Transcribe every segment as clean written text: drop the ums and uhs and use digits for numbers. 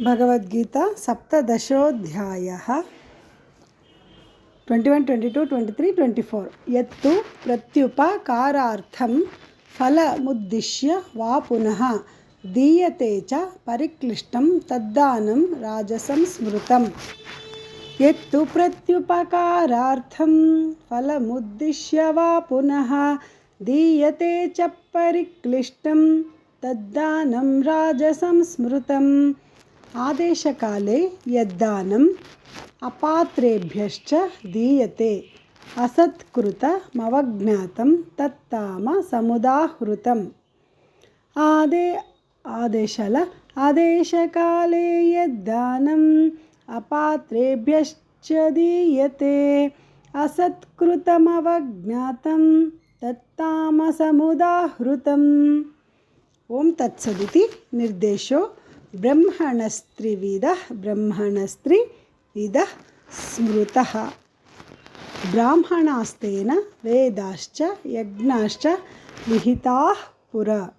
भगवद्गीता सप्तदशोऽध्यायः 21, 22, 23, 24 यत्तु प्रत्युपकारार्थं फलमुद्दिश्य वा पुनः दीयते च परिक्लिष्टं तद्दानं राजसं स्मृतम्। यत्तु प्रत्युपकारार्थं फलमुद्दिश्य वा पुनः दीयते च परिक्लिष्टं तद्दानं राजसं स्मृतम्। आदेशकाले यद्दानम् अपात्रेभ्यश्च दीयते असत्कृतमवज्ञातं तत्तामसमुदाहृतम्। आदेशकाले यद्दानम् अपात्रेभ्यश्च दीयते असत्कृतमवज्ञातं तत्तामसमुदाहृतम्। ओम तत्सदिति निर्देशो ब्रह्मणस्त्रिविधः स्मृतः। ब्राह्मणास्तेन वेदाश्च यज्ञाश्च विहिताः पुरा।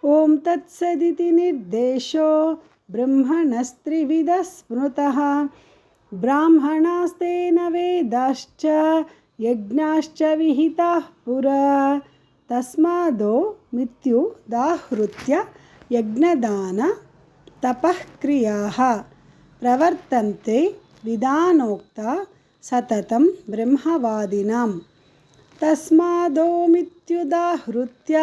ओम तत्सदिति निर्देशो ब्रह्मणस्त्रिविधः स्मृतः। ब्राह्मणास्तेन वेदाश्च यज्ञाश्च विहिताः पुरा। तस्मादो मित्युदाहृत्य यज्ञदान तपः क्रियाः प्रवर्तन्ते विधानोक्ता सततं ब्रह्मवादिनां। तस्मादो मित्युदाहृत्य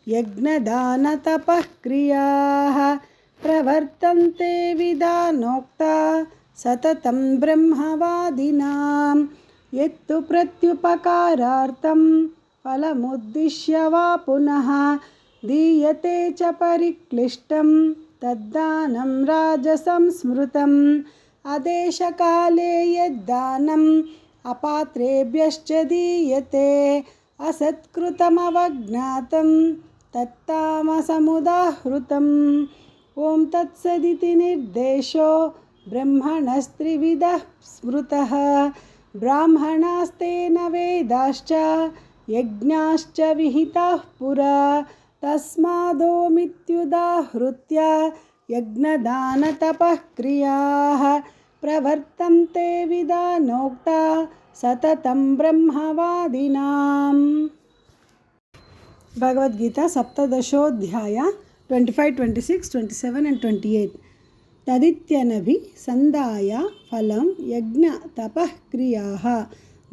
यज्ञदान तपः क्रियाः प्रवर्तन्ते विधानोक्ता सततं ब्रह्मवादिनां। यत्तु प्रत्युपकारार्थं फलमुद्दिश्य वा पुनः दीयते च परिक्लिष्टं तद्दानं राजसं स्मृतम्। आदेशकाले यद्दानम् अपात्रेभ्यश्च दीयते असत्कृतमवज्ञातं तत्तामसमुदाहृतम्। ओम तत्सदिति निर्देशो ब्रह्मणस्त्रिविधः स्मृतः। ब्राह्मणास्तेन वेदाश्च यज्ञाश्च विहिताः पुरा। तस्मादो मित्युदाहृत्य यज्ञदानतपः क्रियाः प्रवर्तन्ते विधानोक्ता सततं ब्रह्मवादिनाम्। भगवद्गीता सप्तदशोऽध्याय 25, 26, 27 and 28 तदित्यनभिसन्धाय फलं यज्ञ तपः क्रियाः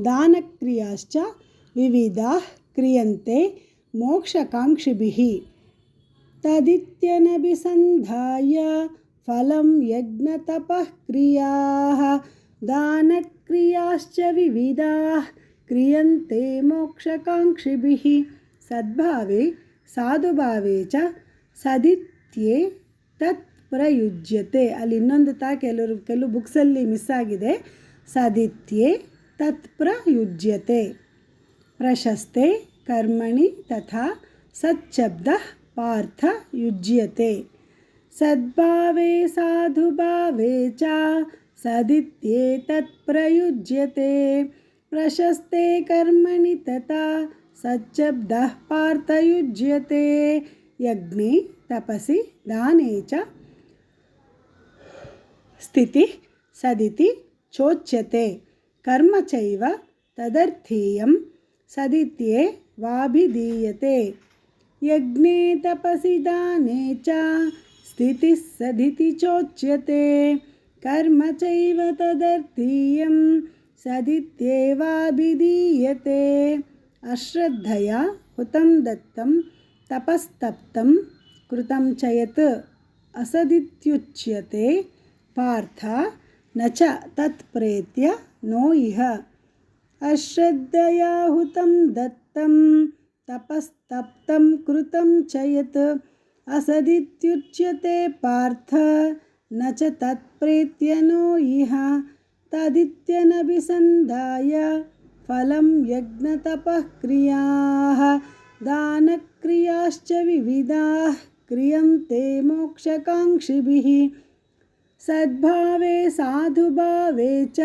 दानक्रियाश्च विविधाः क्रियन्ते मोक्षकाङ्क्षिभिः। तदित्यनभिसन्धाय फलं यज्ञतपः क्रियाः दानक्रियाश्च विविधाः क्रियन्ते मोक्षकाङ्क्षिभिः। सद्भावे साधुभावे च सदित्ये तत् ಪ್ರಯುಜ್ಯತೆ ಅಲ್ಲಿ ಇನ್ನೊಂದು ಕೆಲವು ಬುಕ್ಸಲ್ಲಿ ಮಿಸ್ ಆಗಿದೆ. ಸದಿತ್ಯೆ ತತ್ಪ್ರಯುಜ್ಯತೆ ಪ್ರಶಸ್ತೆ ಕರ್ಮಣಿ ತಥಾ ಸಚ್ಶಬ್ದಃ ಪಾರ್ಥ ಯುಜ್ಯತೆ ಸದ್ಭಾವೇ ಸಾಧುಭಾವೇ ಚ ಸದಿತ್ಯೆ ತತ್ಪ್ರಯುಜ್ಯತೆ ಪ್ರಶಸ್ತೆ ಕರ್ಮಣಿ ತಥಾ ಸಚ್ಶಬ್ದಃ ಪಾರ್ಥ ಯುಜ್ಯತೆ ಯಜ್ಞೆ ತಪಸಿ ದಾನೇ ಚ स्थिति सदिति चोच्यते कर्म चैव तदर्थीयं सदित्ये वाभिधीयते। यज्ञे तपसि दाने च स्थितिः सदिति चोच्यते कर्म चैव तदर्थीयं सदित्येवाभिधीयते। अश्रद्धया हुतं दत्तं तपस्तप्तं कृतं च यत् असदित्युच्यते पार्थ न च तत्प्रेत्य नो इह। अश्रद्धया हुतं दत्तं तपस्तप्तं कृतं च यत् असदित्युच्यते पार्थ न च तत्प्रेत्य नो इह। तदित्यनभिसन्धाय फलं यज्ञतपः क्रियाः दानक्रियाश्च विविधाः क्रियन्ते मोक्षकाङ्क्षिभिः। सद्भावे साधुभावे च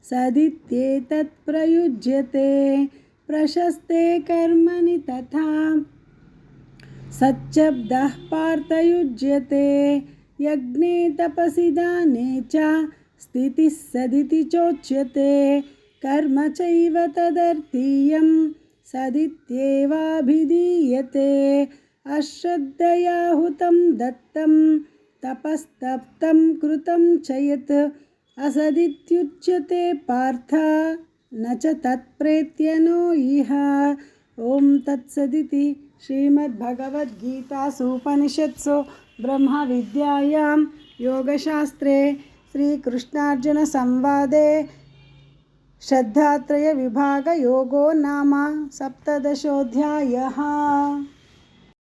सदित्ये तत्प्रयुज्यते प्रशस्ते कर्मणि तथा सच्शब्दः पार्थयुज्यते यज्ञे तपसि दाने च स्थितिः सदिति चोच्यते कर्म चैव तदर्थीयं सदित्येवाभिधीयते अश्रद्धया हुतं दत्तं तपस्तप्तं कृतं च यत् असदित्युच्यते पार्थ न च तत्प्रेत्य नो इह। ओम तत्सदिति श्रीमद्भगवद्गीतासु उपनिषत्सु ब्रह्मविद्यायां योगशास्त्रे श्रीकृष्णार्जुनसंवादे श्रद्धात्रयविभागयोगो नाम 17.